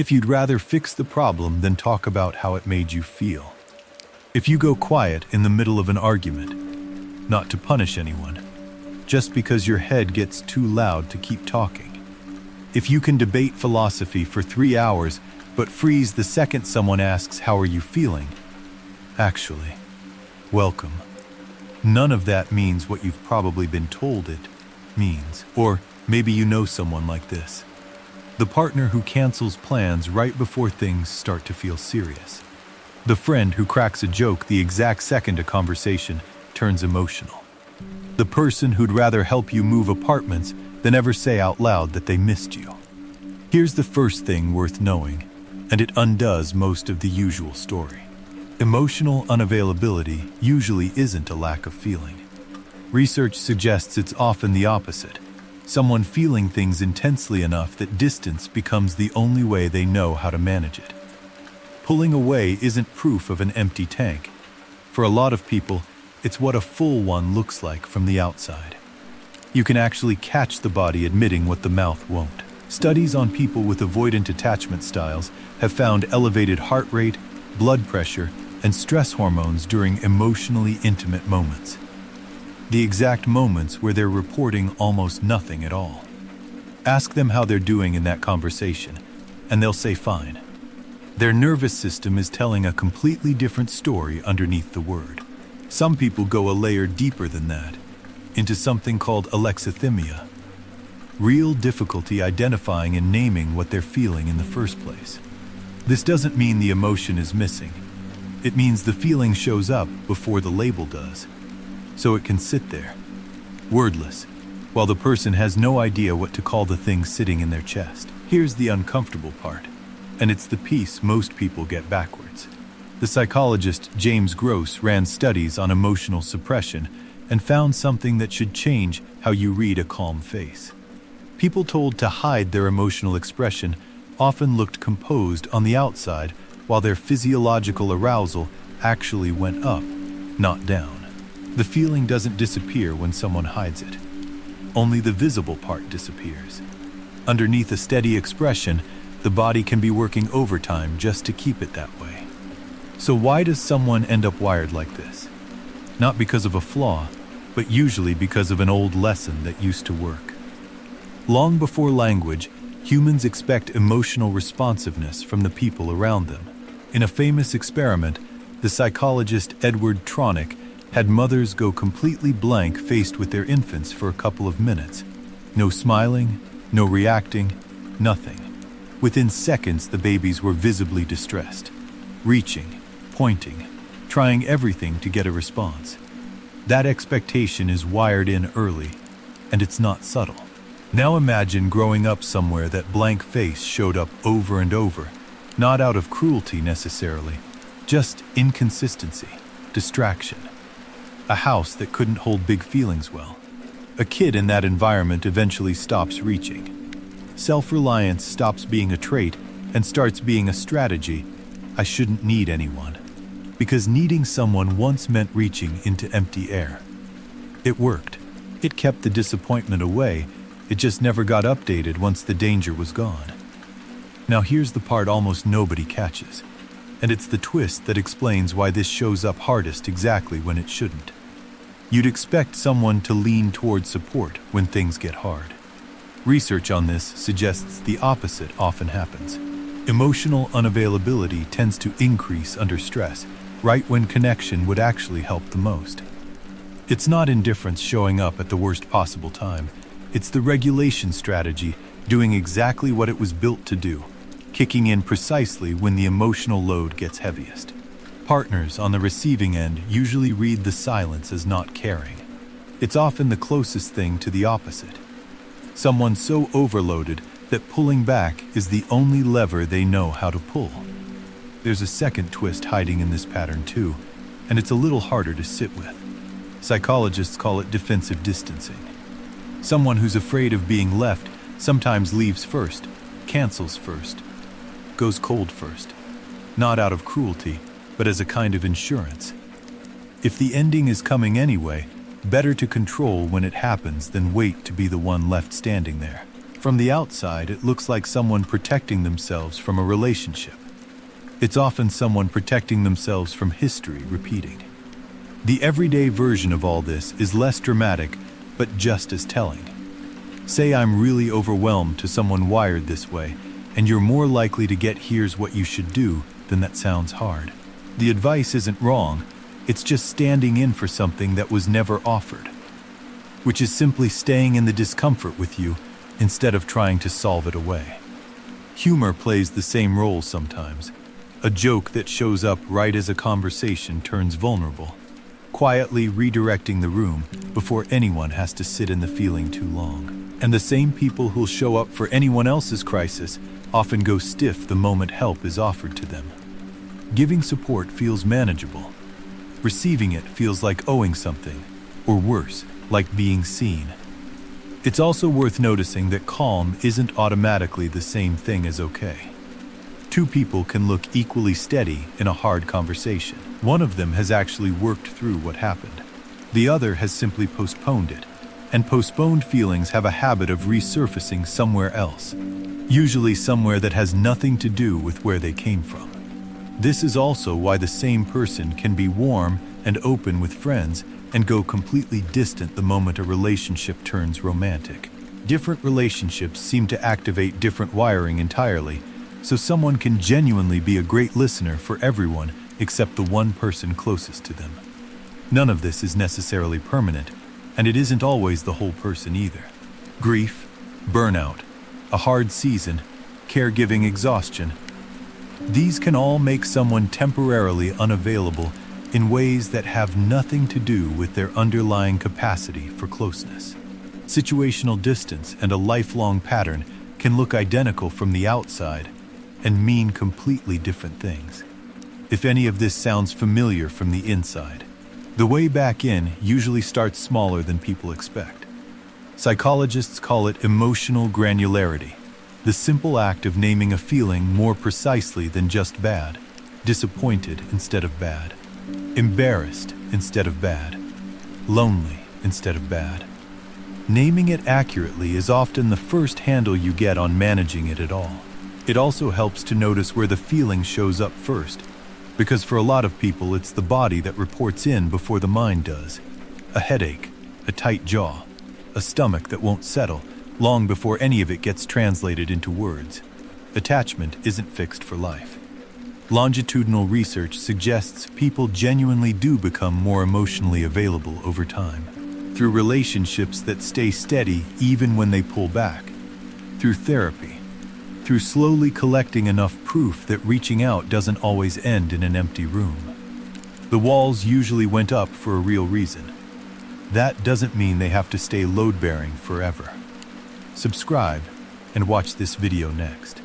If you'd rather fix the problem than talk about how it made you feel. If you go quiet in the middle of an argument, not to punish anyone, just because your head gets too loud to keep talking. If you can debate philosophy for 3 hours, but freeze the second someone asks, "How are you feeling?" Actually, welcome. None of that means what you've probably been told it means. Or maybe you know someone like this. The partner who cancels plans right before things start to feel serious. The friend who cracks a joke the exact second a conversation turns emotional. The person who'd rather help you move apartments than ever say out loud that they missed you. Here's the first thing worth knowing, and it undoes most of the usual story. Emotional unavailability usually isn't a lack of feeling. Research suggests it's often the opposite. Someone feeling things intensely enough that distance becomes the only way they know how to manage it. Pulling away isn't proof of an empty tank. For a lot of people, it's what a full one looks like from the outside. You can actually catch the body admitting what the mouth won't. Studies on people with avoidant attachment styles have found elevated heart rate, blood pressure, and stress hormones during emotionally intimate moments. The exact moments where they're reporting almost nothing at all. Ask them how they're doing in that conversation, and they'll say fine. Their nervous system is telling a completely different story underneath the word. Some people go a layer deeper than that, into something called alexithymia. Real difficulty identifying and naming what they're feeling in the first place. This doesn't mean the emotion is missing. It means the feeling shows up before the label does. So it can sit there, wordless, while the person has no idea what to call the thing sitting in their chest. Here's the uncomfortable part, and it's the piece most people get backwards. The psychologist James Gross ran studies on emotional suppression and found something that should change how you read a calm face. People told to hide their emotional expression often looked composed on the outside, while their physiological arousal actually went up, not down. The feeling doesn't disappear when someone hides it. Only the visible part disappears. Underneath a steady expression, the body can be working overtime just to keep it that way. So why does someone end up wired like this? Not because of a flaw, but usually because of an old lesson that used to work. Long before language, humans expect emotional responsiveness from the people around them. In a famous experiment, the psychologist Edward Tronick had mothers go completely blank faced with their infants for a couple of minutes. No smiling, no reacting, nothing. Within seconds, the babies were visibly distressed, reaching, pointing, trying everything to get a response. That expectation is wired in early, and it's not subtle. Now imagine growing up somewhere that blank face showed up over and over, not out of cruelty necessarily, just inconsistency, distraction. A house that couldn't hold big feelings well. A kid in that environment eventually stops reaching. Self-reliance stops being a trait and starts being a strategy. I shouldn't need anyone. Because needing someone once meant reaching into empty air. It worked. It kept the disappointment away. It just never got updated once the danger was gone. Now here's the part almost nobody catches. And it's the twist that explains why this shows up hardest exactly when it shouldn't. You'd expect someone to lean toward support when things get hard. Research on this suggests the opposite often happens. Emotional unavailability tends to increase under stress, right when connection would actually help the most. It's not indifference showing up at the worst possible time. It's the regulation strategy doing exactly what it was built to do, kicking in precisely when the emotional load gets heaviest. Partners on the receiving end usually read the silence as not caring. It's often the closest thing to the opposite. Someone so overloaded that pulling back is the only lever they know how to pull. There's a second twist hiding in this pattern too, and it's a little harder to sit with. Psychologists call it defensive distancing. Someone who's afraid of being left sometimes leaves first, cancels first, goes cold first. Not out of cruelty, but as a kind of insurance. If the ending is coming anyway, better to control when it happens than wait to be the one left standing there. From the outside, it looks like someone protecting themselves from a relationship. It's often someone protecting themselves from history repeating. The everyday version of all this is less dramatic, but just as telling. Say I'm really overwhelmed to someone wired this way, and you're more likely to get "here's what you should do" than "that sounds hard." The advice isn't wrong, it's just standing in for something that was never offered, which is simply staying in the discomfort with you instead of trying to solve it away. Humor plays the same role sometimes, a joke that shows up right as a conversation turns vulnerable, quietly redirecting the room before anyone has to sit in the feeling too long. And the same people who'll show up for anyone else's crisis often go stiff the moment help is offered to them. Giving support feels manageable. Receiving it feels like owing something, or worse, like being seen. It's also worth noticing that calm isn't automatically the same thing as okay. Two people can look equally steady in a hard conversation. One of them has actually worked through what happened. The other has simply postponed it, and postponed feelings have a habit of resurfacing somewhere else, usually somewhere that has nothing to do with where they came from. This is also why the same person can be warm and open with friends and go completely distant the moment a relationship turns romantic. Different relationships seem to activate different wiring entirely, so someone can genuinely be a great listener for everyone except the one person closest to them. None of this is necessarily permanent, and it isn't always the whole person either. Grief, burnout, a hard season, caregiving exhaustion. These can all make someone temporarily unavailable in ways that have nothing to do with their underlying capacity for closeness. Situational distance and a lifelong pattern can look identical from the outside and mean completely different things. If any of this sounds familiar from the inside, the way back in usually starts smaller than people expect. Psychologists call it emotional granularity, the simple act of naming a feeling more precisely than just bad, disappointed instead of bad, embarrassed instead of bad, lonely instead of bad. Naming it accurately is often the first handle you get on managing it at all. It also helps to notice where the feeling shows up first, because for a lot of people it's the body that reports in before the mind does. A headache, a tight jaw, a stomach that won't settle long before any of it gets translated into words. Attachment isn't fixed for life. Longitudinal research suggests people genuinely do become more emotionally available over time, through relationships that stay steady even when they pull back, through therapy, through slowly collecting enough proof that reaching out doesn't always end in an empty room. The walls usually went up for a real reason. That doesn't mean they have to stay load-bearing forever. Subscribe and watch this video next.